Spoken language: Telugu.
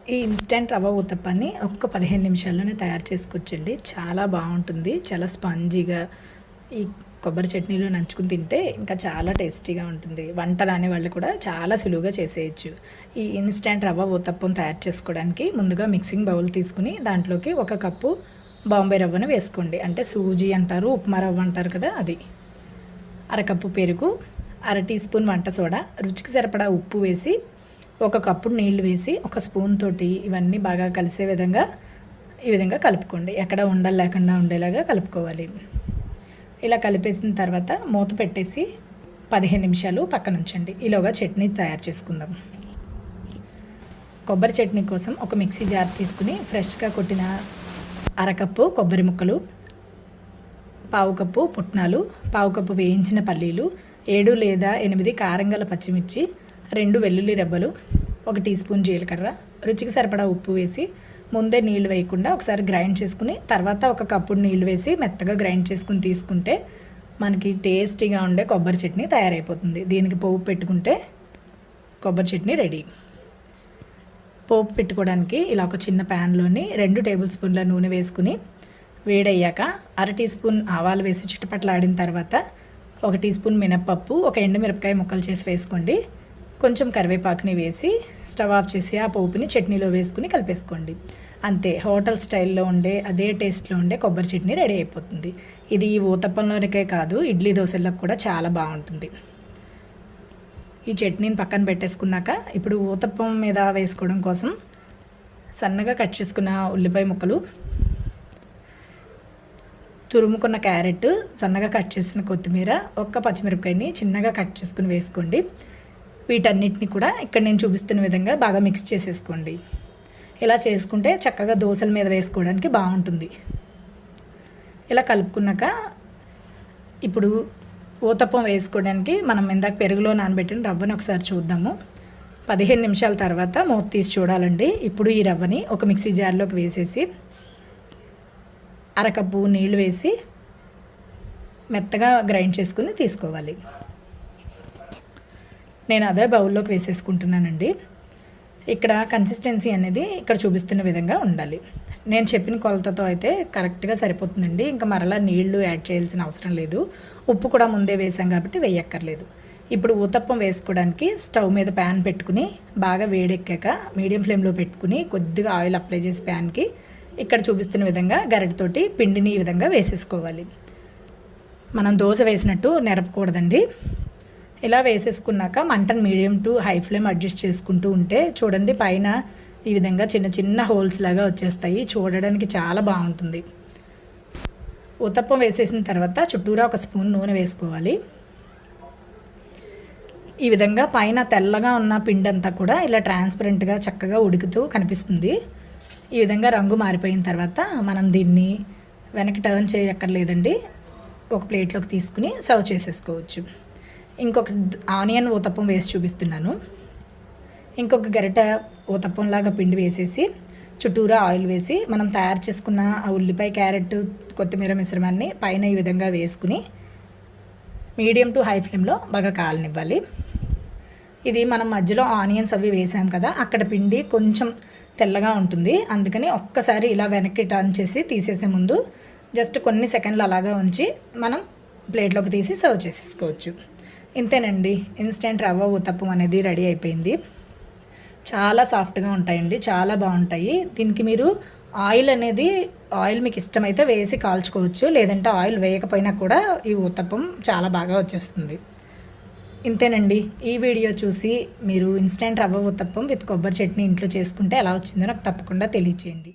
ఈ ఇన్స్టెంట్ రవ్వ ఊతప్పాన్ని ఒక్క 15 నిమిషాల్లోనే తయారు చేసుకోవచ్చండి. చాలా బాగుంటుంది. చాలా స్పాంజీగా ఈ కొబ్బరి చట్నీలో నంచుకుని తింటే ఇంకా చాలా టేస్టీగా ఉంటుంది. వంట రాని వాళ్ళు కూడా చాలా సులువుగా చేసేయచ్చు. ఈ ఇన్స్టెంట్ రవ్వ ఊతప్పం తయారు చేసుకోవడానికి ముందుగా మిక్సింగ్ బౌల్ తీసుకుని దాంట్లోకి 1 కప్పు బాంబే రవ్వను వేసుకోండి. అంటే సూజీ అంటారు, ఉప్మా రవ్వ అంటారు కదా, అది. అరకప్పు పెరుగు, 1/2 టీ స్పూన్ వంట సోడా, రుచికి సరిపడా ఉప్పు వేసి 1 కప్పు నీళ్లు వేసి 1 స్పూన్ తోటి ఇవన్నీ బాగా కలిసే విధంగా ఈ విధంగా కలుపుకోండి. ఎక్కడ ఉండలు లేకుండా ఉండేలాగా కలుపుకోవాలి. ఇలా కలిపేసిన తర్వాత మూత పెట్టేసి 15 నిమిషాలు పక్కన ఉంచండి. ఈలోగా చట్నీ తయారు చేసుకుందాం. కొబ్బరి చట్నీ కోసం ఒక మిక్సీ జార్ తీసుకుని ఫ్రెష్గా కొట్టిన 1/2 కప్పు కొబ్బరి ముక్కలు, 1/4 కప్పు పుట్నాలు, 1/4 కప్పు వేయించిన పల్లీలు, 7 లేదా 8 కారం గల పచ్చిమిర్చి, 2 వెల్లుల్లి రెబ్బలు, 1 టీ స్పూన్ జీలకర్ర, రుచికి సరిపడా ఉప్పు వేసి ముందే నీళ్లు వేయకుండా ఒకసారి గ్రైండ్ చేసుకుని తర్వాత 1 కప్పు నీళ్లు వేసి మెత్తగా గ్రైండ్ చేసుకుని తీసుకుంటే మనకి టేస్టీగా ఉండే కొబ్బరి చట్నీ తయారైపోతుంది. దీనికి పోపు పెట్టుకుంటే కొబ్బరి చట్నీ రెడీ. పోపు పెట్టుకోవడానికి ఇలా ఒక చిన్న ప్యాన్లోని 2 టేబుల్ స్పూన్ల నూనె వేసుకుని వేడయ్యాక 1/2 టీ స్పూన్ ఆవాలు వేసి చిటపట్లాడిన తర్వాత 1 టీ స్పూన్ మినప్పప్పు, 1 ఎండుమిరపకాయ ముక్కలు చేసి వేసుకోండి. కొంచెం కరివేపాకుని వేసి స్టవ్ ఆఫ్ చేసి ఆ పోపుని చట్నీలో వేసుకుని కలిపేసుకోండి. అంతే, హోటల్ స్టైల్లో ఉండే అదే టేస్ట్లో ఉండే కొబ్బరి చట్నీ రెడీ అయిపోతుంది. ఇది ఈ ఊతప్పంలోనికే కాదు, ఇడ్లీ దోశలకు కూడా చాలా బాగుంటుంది. ఈ చట్నీని పక్కన పెట్టేసుకున్నాక ఇప్పుడు ఊతప్పం మీద వేసుకోవడం కోసం సన్నగా కట్ చేసుకున్న ఉల్లిపాయ ముక్కలు, తురుముకున్న క్యారెట్, సన్నగా కట్ చేసిన కొత్తిమీర, 1 పచ్చిమిరపకాయని చిన్నగా కట్ చేసుకుని వేసుకోండి. వీటన్నిటిని కూడా ఇక్కడ నేను చూపిస్తున్న విధంగా బాగా మిక్స్ చేసేసుకోండి. ఇలా చేసుకుంటే చక్కగా దోశల మీద వేసుకోవడానికి బాగుంటుంది. ఇలా కలుపుకున్నాక ఇప్పుడు ఊతప్పం వేసుకోవడానికి మనం ఇందాక పెరుగులో నానబెట్టిన రవ్వని ఒకసారి చూద్దాము. 15 నిమిషాల తర్వాత మూత తీసి చూడాలండి. ఇప్పుడు ఈ రవ్వని ఒక మిక్సీ జార్లోకి వేసేసి 1/2 కప్పు నీళ్లు వేసి మెత్తగా గ్రైండ్ చేసుకుని తీసుకోవాలి. నేను అదే బౌల్లోకి వేసేసుకుంటున్నానండి. ఇక్కడ కన్సిస్టెన్సీ అనేది ఇక్కడ చూపిస్తున్న విధంగా ఉండాలి. నేను చెప్పిన కొలతతో అయితే కరెక్ట్గా సరిపోతుందండి. ఇంకా మరలా నీళ్లు యాడ్ చేయాల్సిన అవసరం లేదు. ఉప్పు కూడా ముందే వేసాం కాబట్టి వేయక్కర్లేదు. ఇప్పుడు ఊతప్పం వేసుకోవడానికి స్టవ్ మీద ప్యాన్ పెట్టుకుని బాగా వేడెక్కాక మీడియం ఫ్లేమ్లో పెట్టుకుని కొద్దిగా ఆయిల్ అప్లై చేసి ప్యాన్కి ఇక్కడ చూపిస్తున్న విధంగా గరిటెతోటి పిండిని ఈ విధంగా వేసేసుకోవాలి. మనం దోశ వేసినట్టు నెరపకూడదండి. ఇలా వేసేసుకున్నాక మంటను medium to high flame adjust చేసుకుంటూ ఉంటే చూడండి పైన ఈ విధంగా చిన్న చిన్న హోల్స్ లాగా వచ్చేస్తాయి. చూడడానికి చాలా బాగుంటుంది. ఊతప్పం వేసేసిన తర్వాత చుట్టూరా 1 స్పూన్ నూనె వేసుకోవాలి. ఈ విధంగా పైన తెల్లగా ఉన్న పిండి అంతా కూడా ఇలా ట్రాన్స్పరెంట్గా చక్కగా ఉడుకుతూ కనిపిస్తుంది. ఈ విధంగా రంగు మారిపోయిన తర్వాత మనం దీన్ని వెనక్కి టర్న్ చేయక్కర్లేదండి. ఒక ప్లేట్లోకి తీసుకుని సర్వ్ చేసేసుకోవచ్చు. ఇంకొక ఆనియన్ ఊతప్పం వేసి చూపిస్తున్నాను. ఇంకొక గరిట ఊతప్పంలాగా పిండి వేసేసి చుట్టూరా ఆయిల్ వేసి మనం తయారు చేసుకున్న ఆ ఉల్లిపాయ, క్యారెట్, కొత్తిమీర మిశ్రమాన్ని పైన ఈ విధంగా వేసుకుని మీడియం టు హై ఫ్లేమ్లో బాగా కాలనివ్వాలి. ఇది మనం మధ్యలో ఆనియన్స్ అవి వేసాం కదా, అక్కడ పిండి కొంచెం తెల్లగా ఉంటుంది. అందుకని ఒక్కసారి ఇలా వెనక్కి టర్న్ చేసి తీసేసే ముందు జస్ట్ కొన్ని సెకండ్లు అలాగా ఉంచి మనం ప్లేట్లోకి తీసి సర్వ్ చేసేసుకోవచ్చు. ఇంతేనండి, ఇన్స్టెంట్ రవ్వ ఊతప్పం అనేది రెడీ అయిపోయింది. చాలా సాఫ్ట్గా ఉంటాయండి, చాలా బాగుంటాయి. దీనికి మీరు ఆయిల్ మీకు ఇష్టమైతే వేసి కాల్చుకోవచ్చు, లేదంటే ఆయిల్ వేయకపోయినా కూడా ఈ ఊతప్పం చాలా బాగా వచ్చేస్తుంది. ఇంతేనండి, ఈ వీడియో చూసి మీరు ఇన్స్టెంట్ రవ్వ ఊతప్పం విత్ కొబ్బరి చట్నీ ఇంట్లో చేసుకుంటే ఎలా వచ్చిందో నాకు తప్పకుండా తెలియచేయండి.